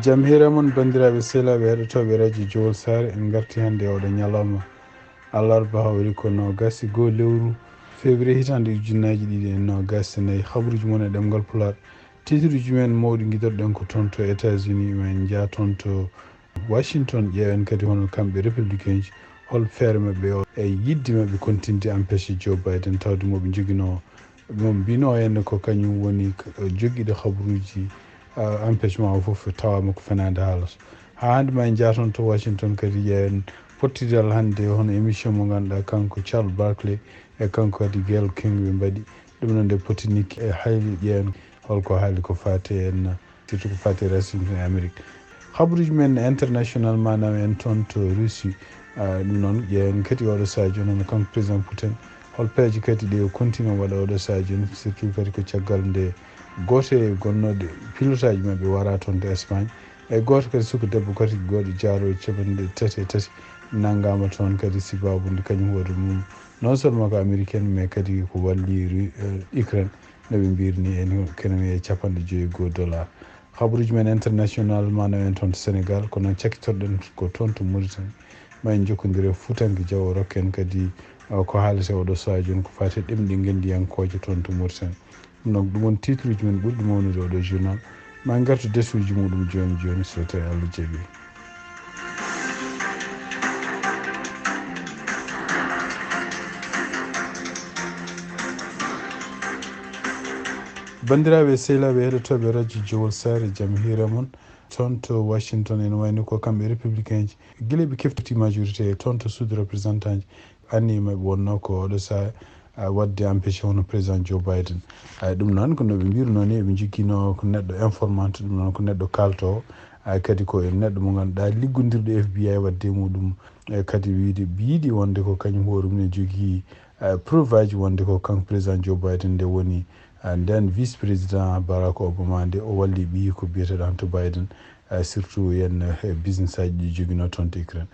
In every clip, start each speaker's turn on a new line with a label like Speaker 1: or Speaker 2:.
Speaker 1: jam hiramon bandiraɓe sehlaɓe heɗotoɓe radio jowol sare en garti hannde oɗo ñalawma alarba hawri ko nogas goo lewru février hitande ujunnaji ɗiɗi e nogas nayyi habaruji moon e ɗemgal Pulaar titruji men mawɗi guidoɗen ko toon to États-Unis men jaa toon to Washington ƴeewen kadi hono kamɓe républicain ji hol feere mabɓe o e yidde mabɓe continti empêché Joe Biden tawde moɓe joguino mo mbino henne ko kañum woni joguiɗo habaruji empêchement o foof tawama ko fenade haalata ha hande ma en jaaton to Washington kadi ƴeewen pottidal hande hono émission mo ganduɗa kanko Charles Barkley e kanko kadi Gayle King ɓe mbaɗi ɗum noon nde potinik e hayli ƴeewen holko haali ko fate en surtout ko fate racisme e Amérique habaruji men international manam en toon to Russie ɗum noon ƴeewen kadi oɗo saha joni hono kanko président Putin hol peeje kadi ɗe o continue waɗa oɗo saha joni surtout kadi ko caggal nde goto e gonnoɗe pilotaji mabɓe wara toon to Espagne e goto kadi suka debbo kadi goɗo jaaro capanɗe tati e tati nanggama toon kadi sibabude kañum hoore mum non seulement ko américaine mais kadi ko walli Ukraine noɓe mbirni en kene wiye $50 habaruji men international mana en toon to Sénégal ko noon cakkitorɗen ko toon to Mauritanie ma en jokkodire Fuutanke Diaw rokken kadi ko haalete oɗo saha joni ko fate ɗemɗi gendiyankoje toon to Mauritanie donc ɗum woni titre uji men ɓurɗi mawnude oɗo journal ma gartu desuji muɗum joni joni so tawi Allah jaaɓi. bandiraɓe sehlaɓe heɗotoɓe radio jowol sare jaam hiire moon toon to Washington ene wayno ko kamɓe républicain ji guila ɓe keftiti majorité toon to sud représentant ji anni maɓe wonno ko oɗo saha wadde empêché hono président Joe Biden ɗum noon ko noɓe mbirno ni eɓe joguino ko neɗɗo informant ɗum noon ko neɗɗo kalto kadi ko neɗɗo mo ganduɗa liggodirɗo FBI wadde muɗum kadi wiide biiɗi wonde ko kañum hoore mum ne jogui preuve aji wonde ko kanko président Joe Biden nde woni nden vice président Barack Obama nde o walli ɓiyi ko biyeteɗo Hunter Biden surtout yen business aji ɗi joguino toon to Ukraine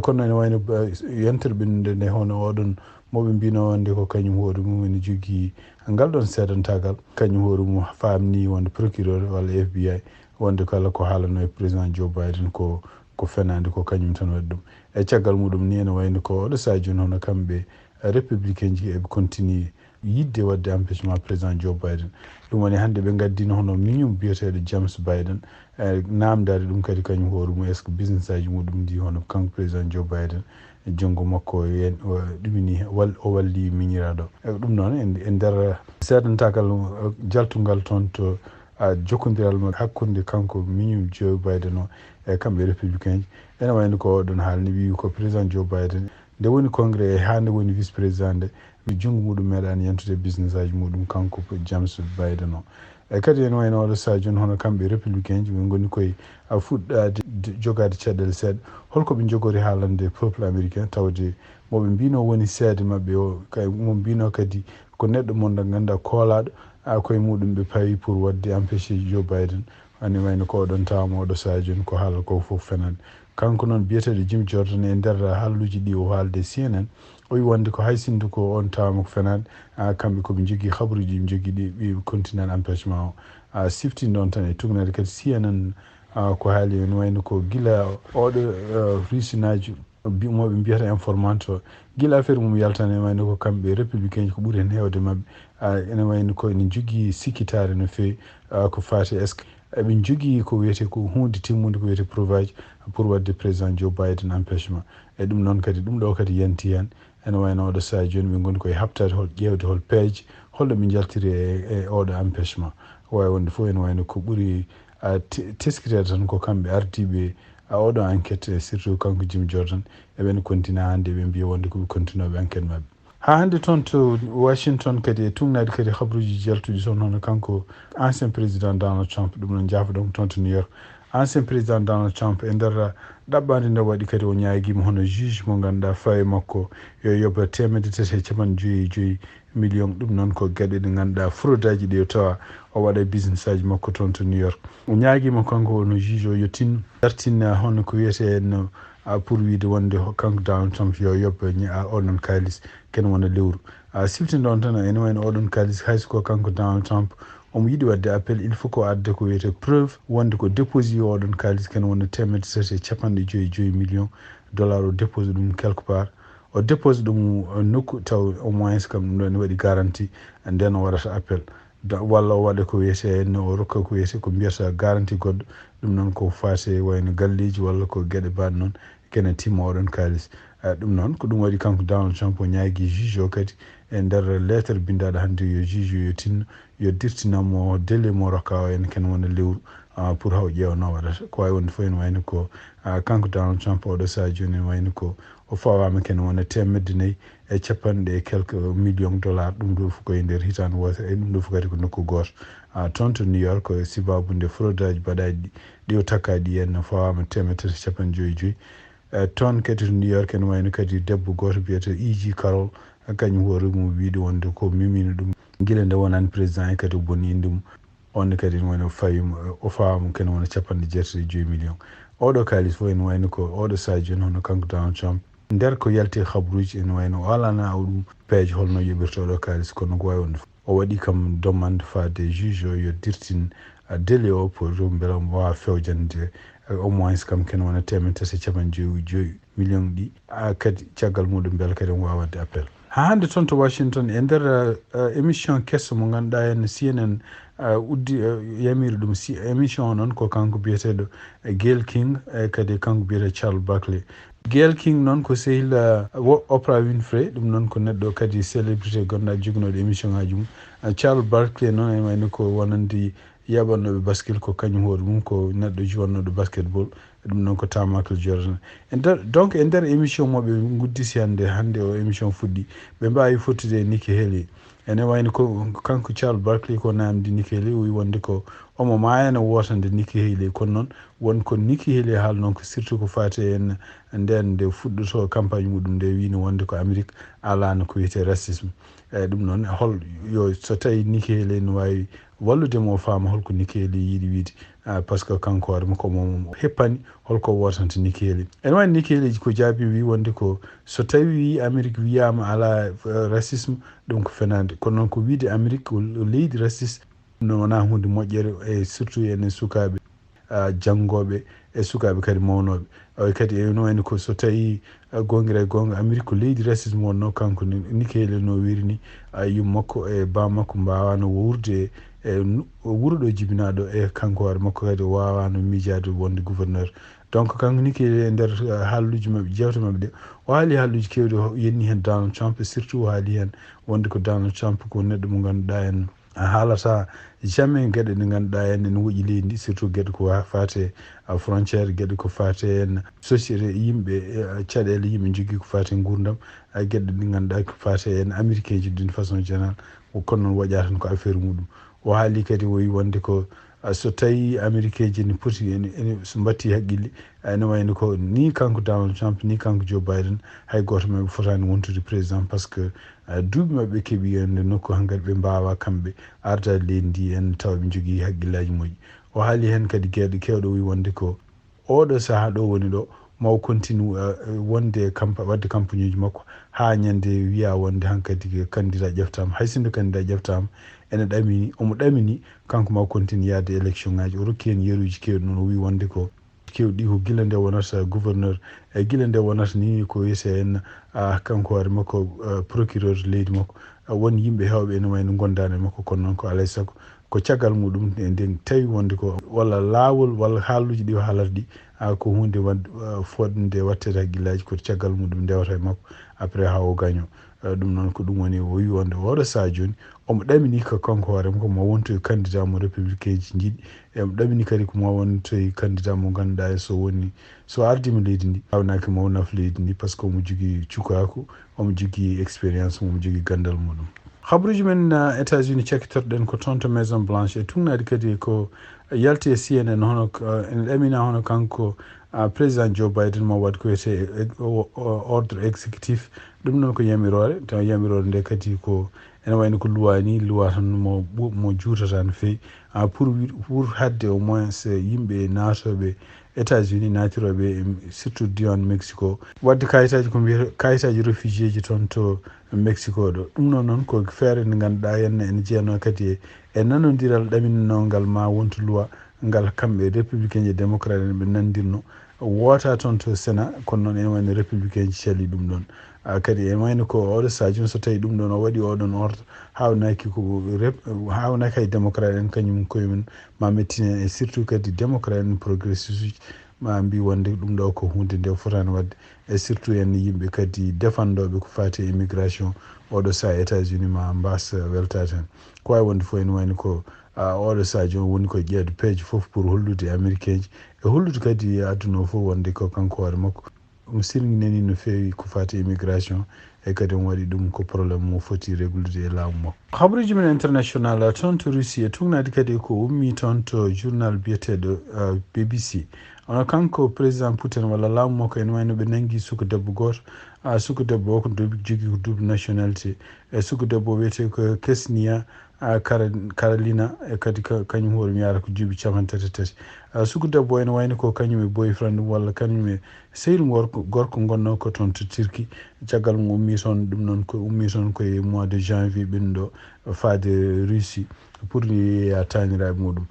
Speaker 1: kono ene wayno yentere ɓennude nde hono oɗon moɓe mbino wonde ko kañum hoore mum ene jogui ngal ɗon seedantagal kañum hoore mum famni wonde procureur walla FBI wonde kala ko haalano e président Joe Biden ko fenade ko kañum tan waɗi ɗum e caggal muɗum ni ene wayno ko oɗo saha joni hono kamɓe républicain ji eɓe continue yidde wadde empêchement président Joe Biden ɗum woni hannde ɓe gaddino hono miñum biyeteɗo James Biden namdade ɗum kadi kañum hoore mum est ce que business aji muɗum ndi hono kanko président Joe Biden e junggo makko yen ɗumini o walli miñiraɗo ɗum noon e nder seedantagal jaltugal toon to jokkodiral ma hakkude kanko miñum Joe Biden o e kamɓe républicain ji ene wayno ko ɗon haalni wi ko président Joe Biden nde woni congrès e hande woni vice président nde junggo muɗum meeɗani yentude business aji muɗum kanko James Biden o e kadi ene wayno oɗo saha joni hono kamɓe républicain ji ɓe goni koye fuɗɗade jogade caɗele seeɗa holko ɓe jogori haalande peuple américain tawde moɓe mbino woni seede mabɓe o mo mbino kadi ko neɗɗo mon ganduɗa koolaɗo koye muɗum ɓe pawi pour wadde empêché Joe Biden ane wayno ko oɗon tawama oɗo saha joni ko haala ko foof fenade kanko noon biyeteɗo Jim Jordan e nder haalluji ɗi o haalde CNN o wi wonde ko hay sindu ko on tawama ko fenade kamɓe koɓe jogui habaruji ɓe jogui ɗi ɓe continue empêchement o siftini ɗon tan e tugnade kadi CNN ko haali ene wayno ko guila oɗo rusinaji moɓe mbiyata informant o guila affaire mum yaltan ene wayno ko kamɓe républicain ji ko ɓuuri hen hewde mabɓe ene wayno ko ene jogui sikkitare no fewi ko fati est ce que eɓe jogui ko wiyete ko hunde timmude ko wiyete provage pour wadde président Joe Biden empêchement e ɗum noon kadi ɗum ɗo kadi yanti hen ene wayno oɗo saha joni ɓe goni koye habtade hol ƴewde hol peeje holɗo ɓe jaltiri e oɗo empêchement wawi wonde fof ene wayno ko ɓuuri teskitede tan ko kamɓe ardiɓe oɗo enquête surtout kanko Jim Jordan eɓene continue hande ɓe mbiya wonde koɓe continueɓe enquête mabɓe ha hande toon to Washington kadi e tugnade kadi habaruji jaltuɗi toon hono kanko ancien président Donald Trump ɗum noon jafoɗon toon to New York ancien président Donald Trump e nder ɗaɓɓade nde waɗi kadi o ñaguima hono juge mo ganduɗa fawi makko yo yoɓa 350 million ɗum noon ko gueɗe ɗe ganduɗa fraude aji ɗi o tawa o waɗa business aji makko toon to New York o ñaguima kanko no juge o yo tin dartinna hono ko wiyete no pour wiide wonde kanko Donald Trump yo yoɓa oɗon kalis ken wona lewru siftini ɗon tan ene wayno oɗon kalis hayso ko kanko Donald Trump omo yiɗi wadde appel il faut ko adde ko wiyete preuve wonde ko déposé oɗon kalis ken wona 1.750 millions dollar o dépose ɗum quelque part o dépose ɗum nokku taw au moins kam ɗum ɗo ne waɗi garantie nden o waɗata appel walla o waɗa ko wiyete no rokka ko wiyete ko mbiyata garantie goɗɗo ɗum noon ko fate wayno galleji walla ko gueɗe mbaɗe noon kene timma oɗon kalis ɗum noon ko ɗum waɗi kanko Donald Trump o ñaagui juge o kadi e nder lettre bindaɗo hannde yo juge yo tinno yo dirtinamo délai mo rokka o en ken wona lewru pour haw ƴeewa no waɗata ko wawi wonde fof ene wayno ko kanko Donald Trump oɗo saaha joni ene wayno ko o fawama ken wona 150 quelques millions dollar ɗum ɗo fof koye nder hitande wotere e ɗum ɗo fof kadi ko nokku goto toon to New York sibabude fraude aji mbaɗaɗi ɗi o takkaɗi henna fawama 350 toon kadi to New York ene wayno kadi debbo goto biyete E.G. Carroll kañum hoore mum wiide wonde ko mimino ɗum guila nde wonani président e kadi o bonni inde mum onne kadi ne wayno fayimo o fawamo ken wona 1.75 millions oɗo kalis fof ene wayno ko oɗo saaha joni hono kanko Donald Trump nder ko yalti habruji ene wayno o alana ɗum peeje holno yoɓirta oɗo kalis kono ko wawi wonde o waɗi kam demande fade juge o yo dirtin délai o pour beela mo wawa fewjande au moins kam ken wona 1.750 millions ɗi kadi caggal muɗum beela kadi omo wawa wadde appel ha hande toon to Washington e nder émission kesso mo ganduɗa hen CNN uddi yamiri ɗum si émission o noon ko kanko biyeteɗo Gayle King e kadi kanko biyete Charles Barkley Gayle King noon ko sehil Oprah Winfrey ɗum noon ko neɗɗo kadi célébrité gonɗa jognoɗo émission ngaji mum Charles Barkley noon ene wayno ko wonandi yaɓannoɓe basket ko kañum hoore mum ko neɗɗo juwannoɗo basketball ɗum noon ko Tom Michael Jordan donc e nder émission moɓe guddisi hande o émission fuɗɗi ɓe mbawi fottude Nikki Haley ene wayno ko kanko Charles Barkley ko namdi Nikki Haley o wi wonde ko omo mayano wotande Nikki Haley kono noon wonko Nikki Haley haal noon ko surtout ko fati en nden nde fuɗɗoto campagne muɗum nde wino wonde ko Amérique alano ko wiyete racisme ɗum noon hol yo so tawi Nikki Haley ne wawi walludemo o faama holko Nikki Haley yiiɗi wiide par ce que kanko hoore makko momo heppani holko wotanta Nikki Haley ene wayno Nikki Haley ko jaabi wi wonde ko so tawi Amérique wiyama ala racisme ɗum ko fenade kono noon ko wiide Amérique ko leydi raciste ɗum wona hunde moƴƴere e surtout enen sukaɓe janggoɓe e sukaɓe kadi mawnoɓe kadi ene wayno ko so tawi gongira e gonga Amérique ko leydi racisme wonno kanko Nikki Haley no wirini yummakko e bammakko mbawano wurde e wuuro ɗo jibinaɗo e kanko hoore makko kadi o wawano miijade wonde gouverneur donc kanko Nikki Haley e nder haalluji mabɓe jewte mabɓe ɗe o haali haalluji kewɗi o yenni hen Donald Trump surtout o haali hen wonde ko Donald Trump ko neɗɗo mo ganduɗa en haalata jamais gueɗe ɗe ganduɗa en ene woƴƴi leydi ndi surtout gueɗe ko fate frontiére gueɗe ko fate en société yimɓe caɗele yimɓe jogui ko fate gurdam gueɗe ɗe ganduɗa ko fate en américain ji d'une façon générale kono noon waɗa tan ko affaire muɗum o haali kadi o wi wonde ko so tawi américain ji ne poti ene so batti haqqille ene wayno ko ni kanko Donald Trump ni kanko Joe Biden hay goto mabɓe fotani wontude président par ce que duuɓi mabɓe keeɓi ende nokku hankkadi ɓe mbawa kamɓe ardade leydi ndi en tawa ɓe jogui haqqillaji moƴƴi o haali hen kadi gueɗe kewɗe wi wonde ko oɗo saaha ɗo woni ɗo maw continue wonde wadde campagne uji makko ha ñande wiya wonde hankkadi candidat ƴeftama hay sinno candidat ƴeftama ene ɗamini omo ɗamini kanko maw continue yaade élection ngaji o rokki hen yeeruji kewɗi noon o wi wonde ko kewɗi ko guila nde wonata gouverneur e guila nde wonata ni ko wiyete en kanko hoore makko procureur leydi makko won yimɓe hewɓe ene wayno gondani makko kono noon ko alay saago ko caggal muɗum e nden tawi wonde ko walla laawol walla haalluji ɗi o haalata ɗi ko hunde fodde wattede haqqillaji ko caggal muɗum ndewata e makko après ha o gaño ɗum noon ko ɗum woni o wi wonde oɗo saaha joni omo ɗamini ko kanko hoore makko mo wontoye candidat mo républicain ji jiiɗi emo ɗamini kadi ko mo wontoye candidat mo ganduɗa so ardima leydi ndi hawnaki mo nafa leydi ndi par ce que omo jogui cukaku omo jogui expérience omo jogui gandal muɗum habruji men États-Unis cekkitorɗen ko toon to Maison Blanche e tugnadi kadi ko yalti e CNN hono ene ɗamina hono kanko président Joe Biden mo waɗi ko wiyete ordre exécutif ɗum noon ko yamirore taw yamirore nde kadi ko ene wayno ko loi tan mo juutata no feewi pour hadde au moins yimɓe naatoɓe États-Unis naatiroɓe surtout diwan Mexico wadde kayitaji ko mbiyata kayitaji réfugié ji toon to Mexico ɗo ɗum noon ko feere nde ngannduɗa henna ene jeeyano kadi e nanodiral ɗaminnogal ma wonto loi ngal kamɓe républicain et démocrate en ɓe nandirno woota toon to Sénat kono noon ene wayno républicain ji cali ɗum ɗon kadi ene wayno ko oɗo sadio joni so tawi ɗum ɗon o waɗi oɗon ordre hawnaki ko hawnaki hay démocrate en kañum koyemumen ma mettinen e surtout kadi démocrate en progressiste uji ma mbi wonde ɗum ɗo ko hunde nde fotani wadde e surtout en yimɓe kadi défendoɓe ko fati immigration oɗo saha États-Unis ma mbasa weltade hen ko wawi wonde fof ene wayno ko oɗo saha joni woni koye ƴeewde peeje foof pour hollude américain ji e hollude kadi aduna o fof wonde ko kanko hoore makko ɗum sirginani no feewi ko fati immigration e kadi on waɗi ɗum ko probléme mo foti réglude e laamu makko habaruji men international toon to Russie e tugnade kadi ko ummi toon to journal biyeteɗo BBC ono kanko président Putin walla laamu makko ene wayno ɓe nangi suka debbo goto suka debbo o ko jogui ko double nationalité e suka debbo wiyete ko Kesnia Carolina e kadi kañum hoore mi yara ko duuɓi 33 suka debbo ene wayno ko kañum e boyfriend walla kañum e sehil gorko gonno ko toon to Turquie caggal mum ummi toon ɗum noon ko ummi toon koye mois de janvier ɓenɗo faade Russie pour yeeya taniraɓe muɗum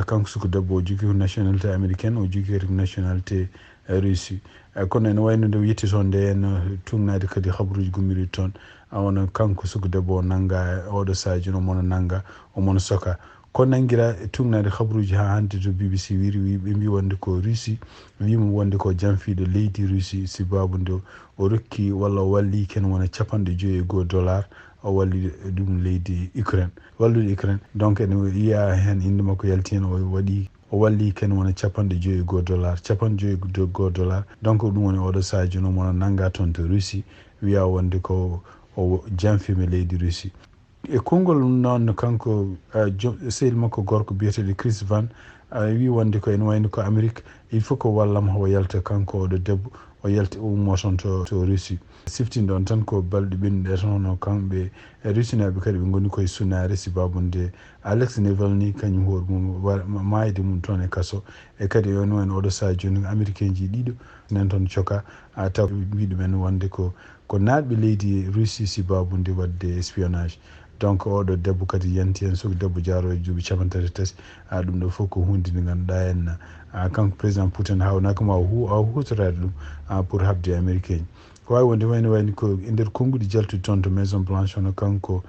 Speaker 1: kanko suka debbo o jogui ko nationalité américaine o jogui kadi nationalité Russie kono ene wayno nde yetti toon nde en tugnade kadi habaruji gommiri toon wona kanko suka debbo o nangga oɗo sahaji omono nangga omono soka ko nanguira tugnade habaruji ha hande to BBC wiri ɓe mbi wonde ko Russie wimo wonde ko janfiɗo leydi Russie sababu nde o rokki walla o walli ken wona $51 o walli ɗum leydi Ukraine wallude Ukraine donc ene yiya hen inde makko yalti hen o walli ken wona $51 donc ɗum woni oɗo sahaji omono nangga toon to Russie wiya wonde ko o janfima leydi Russie e konngol noon kanko sehil makko gorko biyeteɗo Chris Van wi wonde ko ene wayno ko Amérique il faut ko wallam o yalta kanko oɗo debbo o yalti ummo toon to Russie siftinde on tan ko balɗe ɓennuɗe toon kamɓe Russie naɓe kadi ɓe goni koye sunare sababude Alex Navalny kañum hoore mum mayde mum toon e kaso e kadi on wayno oɗo saha joni américain ji ɗiɗo nen toon coka taw mbiɗumen wonde ko natɓe leydi Russie sababude wadde espionnage donc oɗo debbo kadi yanti hen soko debbo jaarowo e duuɓi 33 ɗum ɗo fof ko hunde nde ganduɗa henna kanko président Putin hawnaka ma hutorade ɗum pour habde américain ko wawi wonde wayno ko e nder konnguɗi jaltude toon to maison blanche hono kanko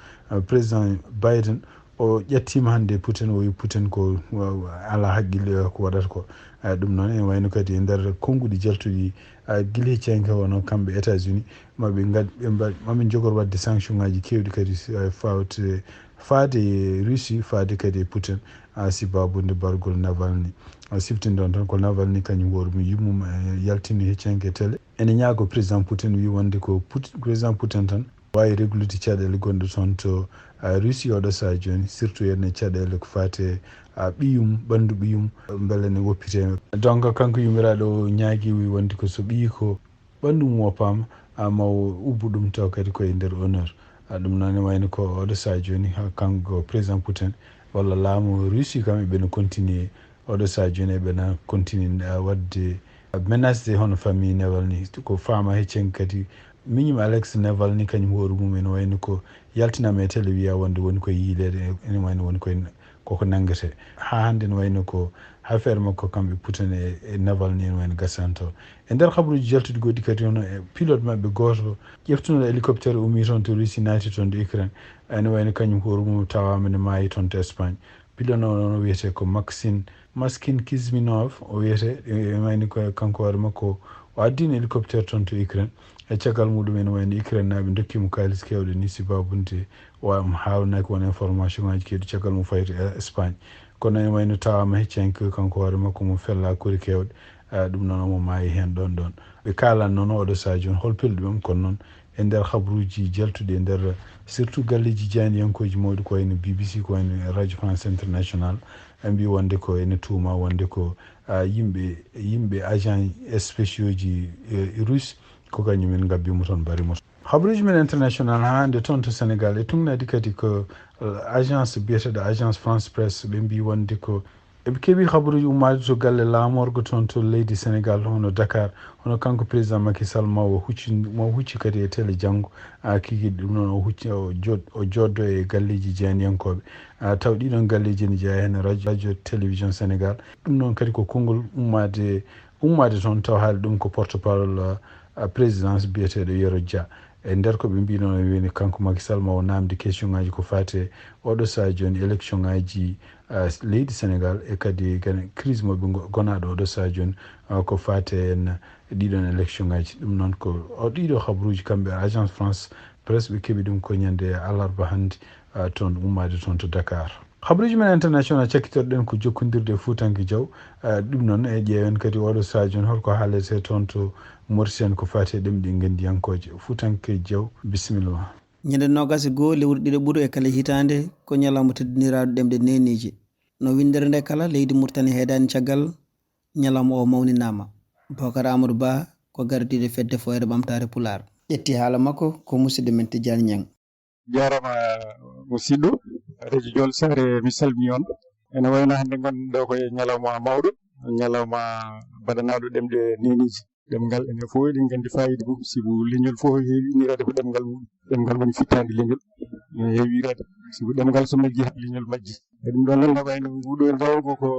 Speaker 1: président Biden o ƴettima hande Putin o wi Putin ko ala haqqille ko waɗata ko ɗum noon ene wayno kadi e nder konnguɗi jaltuɗi guila heccanke wono kamɓe États-Unis maɓe jogor wadde sanction ngaji kewɗi kadi faade Russie faade kadi Putin sababude bargol Navalny siftinde on tan ko Navalny kañum hoore mum yummum yaltini heccanke télé ene ñaago président Putin wi wonde ko président Putin tan wawi réglude caɗele gonɗe toon to Russie oɗo saha joni surtout ene caɗele ko fate ɓiyum ɓandu ɓiyum beele ne woppite donc kanko yummiraɗo ñaagui wi wonde ko so ɓiyi ko ɓandu mum woppama ma ubbu ɗum taw kadi koye nder honneur ɗum noon ne wayno ko oɗo saha joni kanko président Putin walla laamu Russie kamɓe ɓene continue oɗo saha joni ɓena continue wadde menace hono famille Navalny ko fama heccen kadi miñum Alex Navalny kañum hoore mum ene wayno ko yaltinama e télé wiya wonde woni koye yiilede ene wayno woni koko nanguete ha hande ne wayno ko affaire makko kamɓe Putin e Navalny ene wayno gasanto e nder habaruji jaltuɗi goɗɗi kadi hono pilote mabɓe goto ƴeftunoɗo hélicoptère ummi toon to Russie naati toon to Ukraine ene wayno kañum hoore mum tawama ne maayi toon to Espagne pilote o noon wiyete ko Maskin Kizminov o wiyete ene wayno ko kanko hoore makko o addino hélicoptère toon to Ukraine e caggal muɗum ene wayno Ukraine naɓe dokkimo kalis kewɗe ni sababude hawnaki won information ngaji kewɗi caggal mum fayti Espagne kono ene wayno tawama heccanke kanko hoore makko mo fella kori kewɗe ɗum noon omo maayi hen ɗon ɓe kalan noon oɗo saha joni hol pelɗi ɓem kono noon e nder habaruji jaltuɗi e nder surtout galleji janiyankoji mawɗi ko wayno BBC ko wayno radio France international mbi wonde ko ene tuuma wonde ko yimɓe agent spéciaux ji russe ko kañumen gabbimo toon mbarimo Khabruj men international hande ton to Sénégal e tungna dikati ko agence biyeteɗo agence France Presse ɓe mbi wonde ko eɓe keeɓi khabruji ummade to galle laamorgo toon to leydi Sénégal hono Dakar hono kanko président Macky Sall mo hucci kadi e télé janggo kikiɗi ɗum noon o joddo e galleji jeeniyankoɓe taw ɗiɗon galleji ne jeeya hen radio télévision Sénégal ɗum noon kadi ko konngol ummade toon taw haali ɗum ko porte parole présidence biyeteɗo Yero Dia e nder ko ɓe mbino no wini kanko Macky Sall ma o namdi question ngaji ko fate oɗo saha joni élection ngaji leydi Sénégal e kadi crise mo ɓe gonaɗo oɗo saha joni ko fate en ɗiɗon élection ngaji ɗum noon ko ɗiɗo habruji kamɓe agence France Presse ɓe keeɓi ɗum ko ñande alarba hande toon ummade toon to Dakar. Habruji men international cakkitorɗen ko jokkodirde Fuutanke Diaw ɗum noon e ƴeewen kadi oɗo saha joni holko haalete toon to Mauritanie ko fate ɗemɗi gandiyankoje. Fuutanke Diaw bisimilla.
Speaker 2: ñande 22 lewru ɗiɗi ɓuuro e kala hitande ko ñalawma teddiniraɗo ɗemɗe neniji no windere nde kala leydi Mauritanie heedani caggal ñalawma o mawninama. Bocar Amadou Ba ko gardiɗo fedde foyre ɓamtare Pulaar ƴetti haala makko ko musidɗo men Tidiane Niang.
Speaker 3: jarama musidɗo radio Jol Sare mi salmini on ene wayno hannde gonɗen ɗo koye ñalawma mawɗo ñalawma badanaɗo ɗemɗe neniji ɗemgal ene fof eɗen gandi fayida mum sibu leñol fof heewi innirade ko ɗemgal mum ɗemgal woni fittande leñol ene heewirade sibu ɗemgal so majji leñol majji e ɗum ɗon noon ne wayno nguɗo ndawgo ko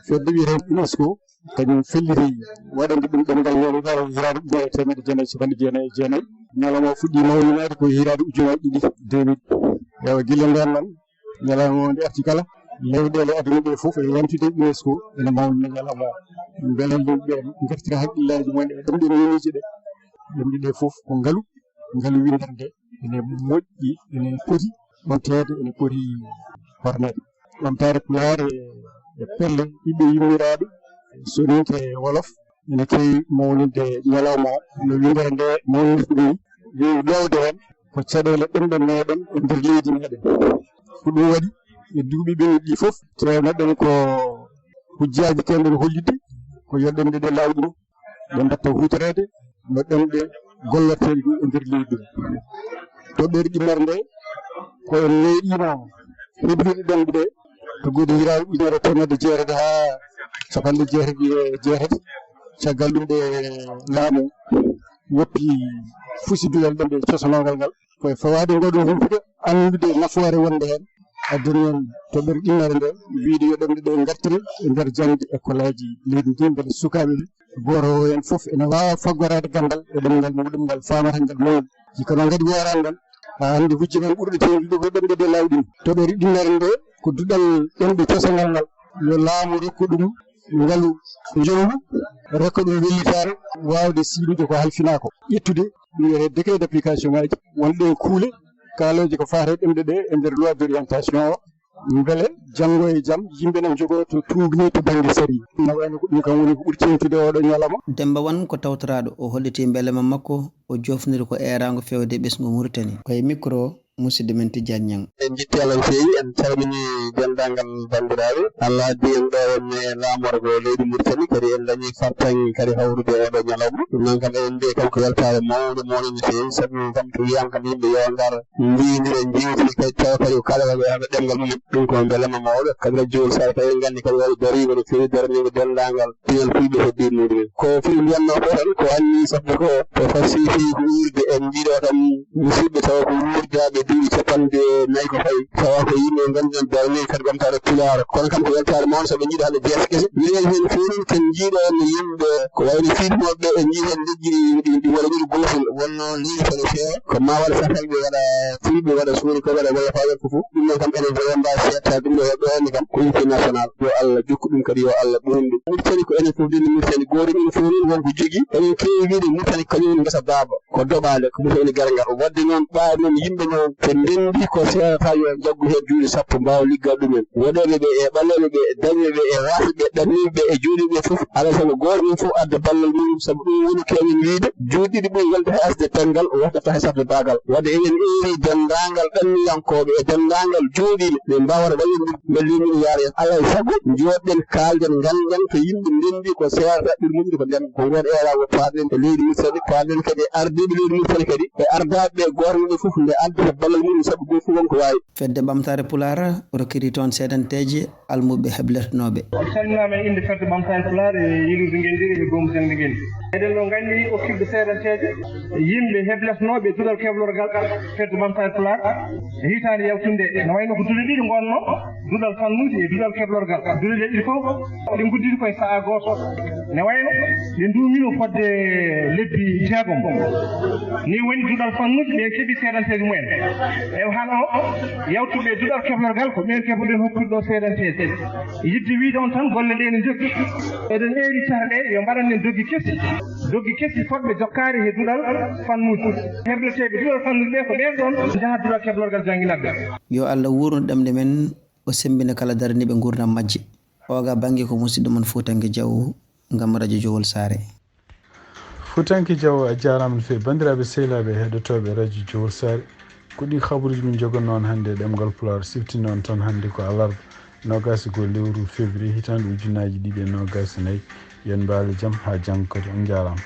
Speaker 3: fedde wiyeten UNESCO kañum felliti waɗande ɗum ɗemgal ñalawma hirade ujunere temedde jeenayyi capanɗe jeenayyi e jeenayyi ñalawma fuɗɗi mawninade ko hirade ujunaji ɗiɗi 2000 ewa guila nden noon ñalawma nde arti kala lewɗele aduna ɗe fof e yantude UNESCO ene mawnina ñalawma o beele yimɓeɓe gartira haqqillaji mumen e ɗemɗe neniji ɗe ɗemɗe ɗe fof ko ngaalu winderde ene moƴƴi ene poti ɓamtede ene poti hornede ɓamtare Pulaar e pelle ɓiɓɓe yummiraɓe soninke e wolof ene kewi mawninde ñalawma o no windere nde mawnirta ɗum ni lowde hen ko caɗele ɗemɗe meɗen e nder leydi meɗen ko ɗum waɗi e duuɓi ɓenni ɗi fof tewneɗen ko hujjaji kewɗen hollidde ko yo ɗemɗe ɗe law ɗum ɗe mbatta hutorede no ɗemɗe gollorteɗe ɗum e nder leydi ɗum toɓɓere ɗimmere nde koye meeɗino heɓnude ɗemɗe ɗe to godi hiraɓe ujunere temedde jeetati ha capanɗe jeetati e jeetati caggal ɗum ɗe laamu woppi fusiduyal ɗemɗe cosanongal ngal koye fawade ngoɗo humpude andude nafoore wonde hen addani en toɓɓere ɗimmere nde wiide yo ɗemɗe ɗe gartire e nder jangde école aji leydi ndi beele sukaɓe ɓe goto hen foof ene wawa faggorade gandal e ɗemgal muɗum ngal famata ngal mawni hikka noon kadi worani ngal ha hande hujji men ɓurɗe tewɗiɗo ko ɗemɗe ɗe lawɗin toɓɓere ɗimmere nde ko duɗal ɗemɗe cosangal ngal yo laamu rokku ɗum ngaalu jommu rokka ɗum wellitare wawde siilude ko halfina ko ƴettude ɗum wiyete décret d' application ngaji wonɗe kuule kaaloje ko fate ɗemɗe ɗe e nder loi d' orientation o beele janggo e jaam yimɓe nan jogo to tubni to banggue sari no wayno ko ɗum kam woni ko ɓuuri tengtude oɗo ñalawma.
Speaker 2: Demba Wan ko tawtoraɗo o holliti beelema makko o jofniri ko erago fewde ɓesgu Mauritanie koye micro musidɗo men Tidiane Niang.
Speaker 4: en jetti Allah no feewi en calmini dendagal bandiraɓe Allah addi en ɗo wonne laamorgo leydi Mauritanie kadi en dañi fartaŋ kadi hawrude oɗo ñalawma ɗum noon kam eɗen mbiya kam ko weltare mawde no feewi sabu kam to wiyama kam yimɓe yo ngar jiidira jiwtiri kadi tawa kadi ko kala waɗa ɗemgal mum ɗum ko beelama mawɗo kadi radio Jol Sare kadi en gandi kadi waɗi darigo no feewi daranigo dendagal piñol fulɓe heddimuɗum ko fii mbiyanno ko tan ko anni sabde ko to fasifi ko wuurde en mbiɗo kam musidɓe tawa ko wuurdaɓe duuɓi capanɗe nayyi ko fayi tawa ko yimɓe ganduɗen darani kadi ɓamtare Pulaar kono kam ko weltare mawde soɓe jiiɗa hande jees kese minen hen feewi ken jiiɗo no yimɓe ko wayno fiɗmoɓe en jii hen leƴƴi ɗi waɗa ɓuuri gosol wonno leydi kono feewa ko ma waɗa sakalɓe waɗa fulɓe waɗa suuri ko waɗa walla fawer ko fof ɗum noon kam enen vraiment mbawi settade ɗum ɗo heɓɗo hande kam ko unité national yo Allah jokku ɗum kadi yo Allah ɓurin ɗum Mauritanie ko enen fof deni Mauritanie goto ɗum fof ni wonko jogui enen kewi wiide Mauritanie kañum woni guesa baaba ko doɓale ko muso ene gara ngal wadde noon ɓawi noon yimɓe noon to ndendi ko seerata yo jaggu hen juuɗe sappo mbawa liggal ɗumen woɗoɓe ɓe e ɓalleɓe ɓe e dañɓeɓe e waasiɓe ɗanniɓe e juuɗiɓe fof alaa sago goto mum fof adda ballal mum saabu ɗum woni kewen wiide juuɗe ɗiɗi ɓuuri welde hay asde pengal waddata hay safde baagal wadde eɗen eeri dendagal ɗanniyankoɓe e dendagal juuɗiɓe ɓe mbawata waɗirde mbellimin yaara en alaa sago joɗɗen kalden ganden to yimɓe ndendi ko seerata ɓuri moƴƴude ko nden ko ngoon eerago paaɗen e leydi Mauritanie paaɗen kadi e ardiɓe leydi Mauritanie kadi e ardaɓe goto fof nde addata ballal mum saabu goto fof wonko wawi
Speaker 2: fedde ɓamtare Pulaar rokkiri toon seedanteje almuɓe heblertonoɓe
Speaker 5: salminama e inde fedde ɓamtare Pulaar e yilude ngendiri e gomtende ngendi eɗen ɗo gandi okkiɓe seedanteje yimɓe hebletnoɓe duɗal keblorgal fedde ɓamtare Pulaar e hitande yawtunde no wayno ko duuɗe ɗiɗi gonno duɗal fannude e duɗal keblorgal duuɗe ɗiɗi fof ɗe guddidi koye saaha goto ne wayno ɗe duumino fodde lebbi jeegom ni woni duɗal fannude ɓe keeɓi seedanteje mumen e haala o yawtuɓe duɗal keblorgal ko ɓen keɓoɗen hokkude ɗo seedanteje yidde wiide on tan golle ɗe ne joggi eɗen eeri caha ɗe yo mbaɗanen doggi kesi fodɓe jokkari he duɗal fannude hebleteɓe duɗal fannude ɓe ko ɓen ɗon jaha duɗal keblorgal jangguinaɓe
Speaker 2: yo Allah wurno ɗemɗe men o sembina kala daraniɓe gurdam majje oga banggue ko musidɗo mon Fuutanke Diaw gam radio Jowol Saare
Speaker 1: Fuutanke Diaw a jarama no fewi bandiraɓe sehilaɓe heɗotoɓe radio Jowol Saare ko ɗi habaruji min jogon noon hannde ɗemgal Pulaar sifti noon toon hannde ko alarba 21 lewru février hitande 2024 yen mbaali jaam ha janggo kadi on jarama.